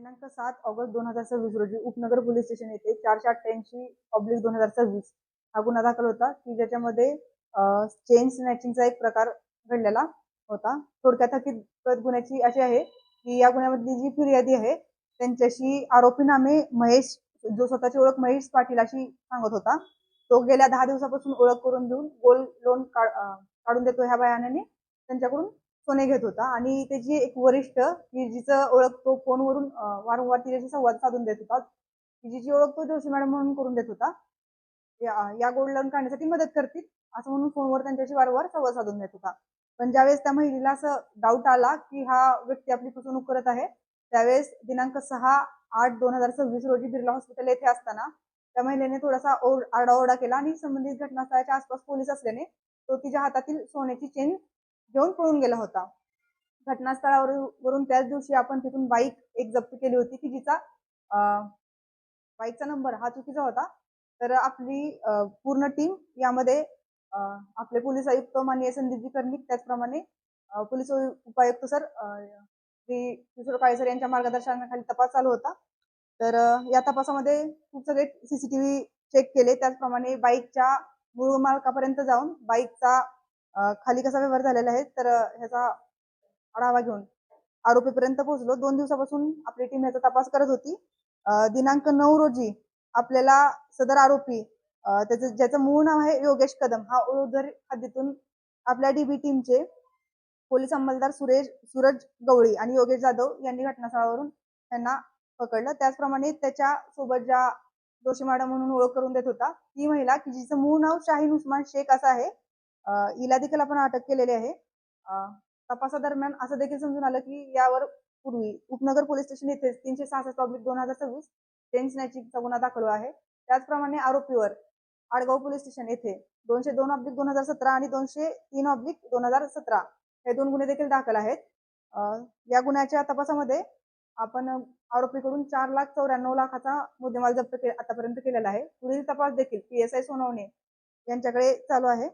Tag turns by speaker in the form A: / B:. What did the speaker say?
A: दिनांक 7 ऑगस्ट 2026 रोजी उपनगर पोलीस स्टेशन येथे 488/2026 हा गुन्हा दाखल होता की ज्याच्यामध्ये चेन स्नॅचिंगचा एक प्रकार घडलेला होता. थोडक्यात हकीकत गुन्ह्याची अशी आहे की या गुन्ह्यामधली जी फिर्यादी आहे त्यांच्याशी आरोपी नामे महेश, जो स्वतःची ओळख महेश पाटील अशी सांगत होता, तो गेल्या 10 दिवसापासून ओळख करून देऊन गोल्ड लोन काढून देतो ह्या बहाण्याने त्यांच्याकडून सोने घेत होता आणि त्याची एक वरिष्ठ की जिचं ओळख तो फोनवरून वारंवार तिच्याशी संवाद साधून देत होता, की जिची ओळख तो जोशी मॅडम म्हणून करून देत होता, या गोल्ड लोन काढण्यासाठी मदत करतील असं म्हणून फोनवर त्यांच्याशी वारंवार संवाद साधून देत होता. पण ज्यावेळेस त्या महिलेला असं डाऊट आला की हा व्यक्ती आपली फसवणूक करत आहे, त्यावेळेस दिनांक 6/8/2026 रोजी बिर्ला हॉस्पिटल येथे असताना त्या महिलेने थोडासा आरडाओरडा केला आणि संबंधित घटनास्थळाच्या आसपास पोलीस असल्याने तो तिच्या हातातील सोन्याची चेन घेऊन पळून गेला होता. घटनास्थळावरून त्याच दिवशी आपण तिथून बाईक एक जप्त केली होती की जिचा बाईकचा नंबर हा चुकीचा होता. तर आपली पूर्ण टीम यामध्ये आपले पोलीस आयुक्त माननीय संदीपजी कर्णिक, त्याचप्रमाणे पोलीस उपायुक्त सर श्री किशोर काळे सर यांच्या मार्गदर्शनाखाली तपास चालू होता. तर या तपासामध्ये खूप सगळे सीसीटीव्ही चेक केले, त्याचप्रमाणे बाईकच्या मूळ मालकापर्यंत जाऊन बाईकचा खाली कसा व्यवहार झालेला आहे तर ह्याचा आढावा घेऊन आरोपीपर्यंत पोहोचलो. 2 दिवसापासून आपली टीम याचा तपास करत होती. दिनांक 9 रोजी आपल्याला सदर आरोपी ज्याचं मूळ नाव आहे योगेश कदम, हा ओळखधर हद्दीतून आपल्या डीबी टीमचे पोलीस अंमलदार सूरज गवळी आणि योगेश जाधव यांनी घटनास्थळावरून त्यांना पकडलं. त्याचप्रमाणे त्याच्या सोबत ज्या जोशी मॅडम म्हणून ओळख करून देत होता ती महिला की जिचं मूळ नाव शाहीन उस्मान शेख असं आहे, हिला देखील आपण अटक केलेली आहे. तपासादरम्यान असं देखील समजून आलं की यावर पूर्वी उपनगर पोलीस स्टेशन येथे 366/2026 चेन स्नॅचिंगचा गुन्हा दाखल आहे. त्याचप्रमाणे आरोपीवर आडगाव पोलीस स्टेशन येथे 202/2017 आणि 203/2017 हे 2 गुन्हे देखील दाखल आहेत. या गुन्ह्याच्या तपासामध्ये आपण आरोपीकडून 4,94,00,000चा मुद्देमाल जप्त आतापर्यंत केलेला आहे. पुढील तपास देखील PSI सोनवणे यांच्याकडे चालू आहे.